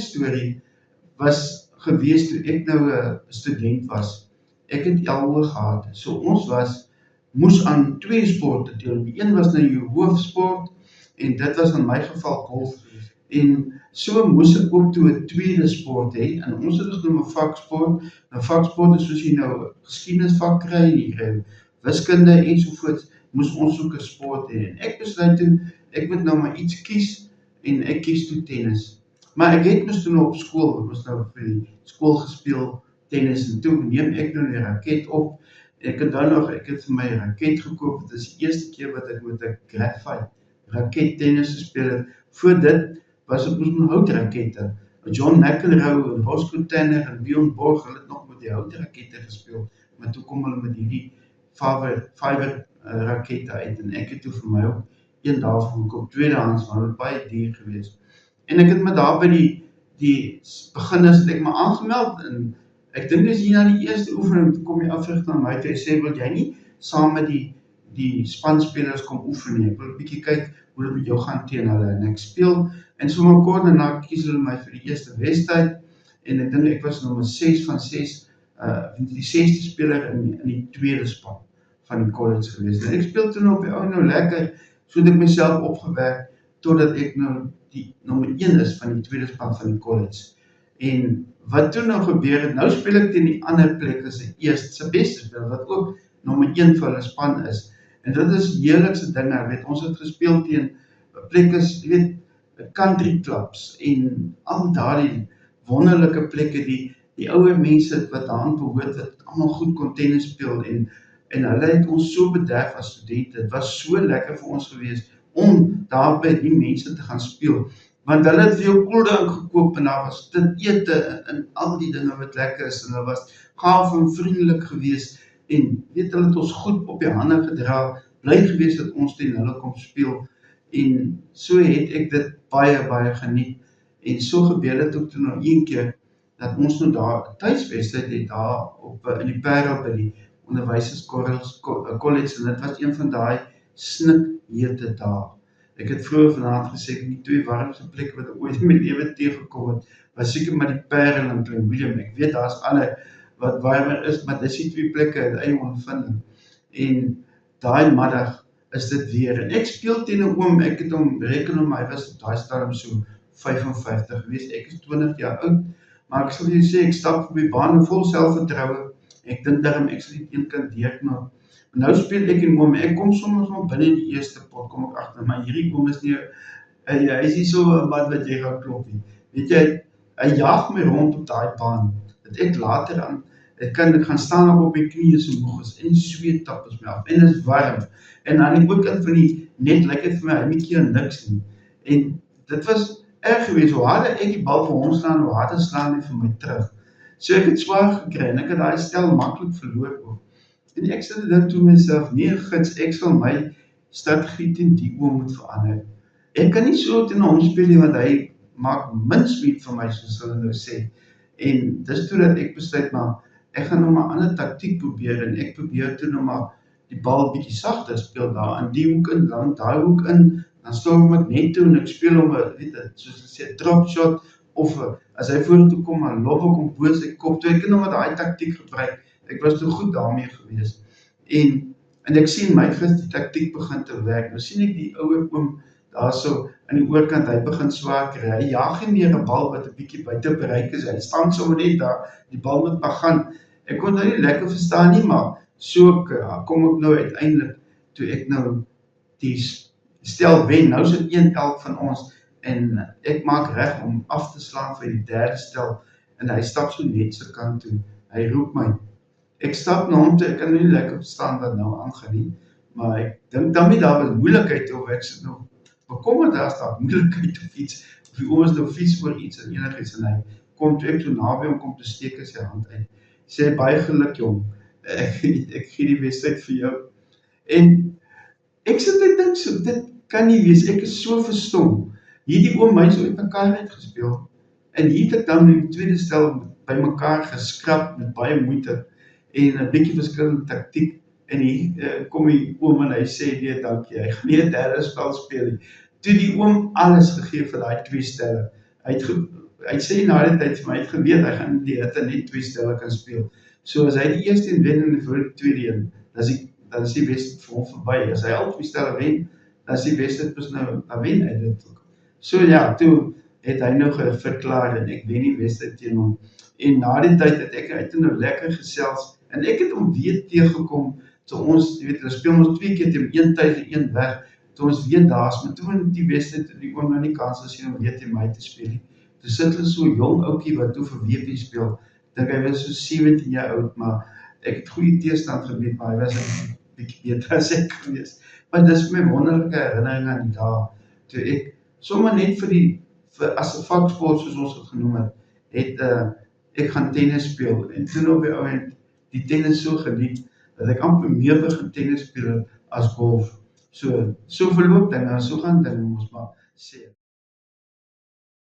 storie was gewees toe ek nou 'n student was. Ek het LO gehad, so ons moes aan 2 sporte deel. Die een was nou jou hoofsport, en dit was in my geval golf. En so moes ek ook toe 'n tweede sport hê, en ons het dit genoem 'n vaksport. Nou vaksport is soos jy nou geskiedenisvak kry, en jy kry wiskunde ensovoorts, moes ons ook 'n sport hê. En ek besluit toe, ek moet nou maar iets kies, en ek kies toe tennis. Maar ek het mos toen op skool, ek was nou vir die skool gespeel tennis, en toe neem ek nou die raket op. Ek het vir my raket gekoop, dit is die eerste keer wat ek met 'n graphite raket tennis gespeel het. Voor dit was het moes met houtrakette. John McEnroe en Bosco Tanner en Bjorn Borg, hulle het nog met die houtrakette gespeel, maar toe kom hulle met die fiber rakette uit, en ek het toe vir my ook een daarvan gekoop, tweedehands, maar het baie duur geweest. En ek het met daar by die beginners het ek my aangemeld, en ek dink dis hier na die eerste oefening, toe kom die afrigter na my toe en sê, wil jy nie saam met die spanspelers kom oefen nie, ek wil 'n bietjie kyk hoe dit met jou gaan teen hulle, en ek speel, en so maar kort daarna kies hulle my vir die eerste wedstryd, en ek dink ek was nommer 6 van 6, die 6de speler in die tweede span van die college geweest. En ek speel toen op die ou nou lekker, so het ek myself opgewerk, totdat ek nou die nommer 1 is van die tweede span van die college. En wat toen nou gebeur het, nou speel ek teen die ander plek as die eerste, sy beste speel, wat ook nommer 1 van hulle span is. En dit is heerlikste dinge, weet, ons het gespeel teen plekke, weet, country clubs, en al daardie wonderlike plekke, die ouer mense wat aan behoort, wat allemaal goed kon tennis speel, en hulle het ons so bederf as studente, het was so lekker vir ons geweest, om daar by die mense te gaan speel, want hulle het vir jou koeldrank gekoop, en daar was dit ete, en al die dinge wat lekker is, en hulle was gaaf en vriendelik geweest, en weet, hulle het ons goed op die hande gedra, bly geweest dat ons teen hulle kom speel, en so het ek dit baie, baie geniet, en so gebeur dit ook toe nou een keer, dat ons nou daar tydswedstryd het daar in die Parel by die onderwysers college, en dit was een van daai snikhete dae. Ek het vroeër vanaand gesê, die 2 warmste plekke wat ek ooit in my lewe teëgekom het, was seker maar die Parel en Klein Willem. Ek weet, daar is ander wat warmer is, maar dis die 2 plekke in eie ondervinding. En daai middag is dit weer, en ek speel teen 'n oom, ek het hom reken om, hy was daai stadium so 55 geweest, ek is 20 jaar oud, maar ek sal jy sê, ek stap op die baan vol selfvertroue, ek dink daarom, ek sal die een kant deurknap, en nou speel ek en oom, ek kom soms maar binne die eerste pot, kom ek agter, maar hierdie oom is nie, hy is nie so wat jy gaan klop nie, weet jy, hy jaag my rond op daai baan, dat ek later aan, ek gaan staan op my knieë so moeg is, en die zweet tap is my af, en is warm, en aan die oorkant van die net, lyk het vir my, hy met keer niks nie, en dit was erg geweest, hoe harder ek die bal vir hom slaan, hoe harder slaan hy vir my terug, so ek het swaar gekry, en ek het daai stel makkelijk verloor ook, en ek sê dit toe myself, nee gids, ek sal my strategie teen die oom moet verander, ek kan nie so teen hom speel nie, want hy maak minsmeet vir my, soos hulle nou sê, en dis toe dat ek besluit, maar ek gaan nou maar ander taktiek probeer, en ek probeer toe nou maar die bal bietjie sagter speel daar, in die hoek in, dan daai hoek in, dan storm ek net toe, en ek speel om, weet het, soos ek sê, drop shot, of as hy vorentoe kom, dan loop ek om boos sy kop toe, ek het nou maar daai taktiek gebruik, ek was toe goed daarmee geweest, en ek sien my gids die taktiek begin te werk, nou sien ek die ouwe oom, daar so, aan die oorkant, hy begin swaar kry, hy jaag nie meer 'n bal wat 'n bietjie buite bereik is, hy staan sommer net daar, die bal moet maar gaan, ek kon nou nie lekker verstaan nie, maar so kom ek nou uiteindelik, toe ek nou die stel wen, nou is dit 1-11 van ons, en ek maak reg om af te slaan vir die derde stel, en hy stap so net sy kant toe, hy roep my, ek stap na hom toe, ek kan nie lekker verstaan wat nou aangaan nie, maar ek dink dan nie daar was moeilikheid, of ek sit nou, bekommerd daar staat moeilikheid of iets, of die oom is nou fiets oor iets en enigiets, en hy kom toe ek so naby om kom te steek in sy hand uit, sê baie geluk jong, ek gee die wedstryd vir jou, en ek sit en dink so, dit kan nie wees, ek is so verstom, hierdie oom my so uit mekaar uitgespeel, en hier het ek dan in die tweede stel by mekaar geskrap met baie moeite, en 'n bietjie verskillende taktiek, en hier kom die oom en hy sê, nee dankie, hy gaan nie 'n derde spel speel nie, toe die oom alles gegee vir daai 2 stelle, hy het hy sê na die tyd vir my, hy het geweet, hy gaan die hitte net 2 stelle kan speel. So as hy die eerste een wen en vir die tweede een, dan is die wedstryd vir hom verby. As hy al 2 stelle wen, dan is die wedstryd mos nou, dan wen hy dit ook. So ja, toe het hy nou verklaar en ek wen die wedstryd teen hom. En na die tyd het ek nou lekker gesels en ek het hom weer teëgekom. So ons, jy weet, hulle speel ons 2 keer teen een tyd en een weg. Toe ons weer daar's, maar toe in die wedstryd het die oom nou nie kans gesien om weer teen my te speel nie. Toe sit hulle so jong ouetjie wat toe vir WP speel. Dink hy was so 17 jaar oud, maar ek het goeie teestand gemeet, maar hy was 'n bietjie beter as ek gewees. Maar dis vir my wonderlike herinnering aan die dae, toe ek sommer net as 'n vaksport soos ons dit genoem het, ek gaan tennis speel. En toe op die ouend die tennis so geniet, dat ek amper meer begin tennis speel as golf. So verloop dinge, so gaan dinge ons maar sê.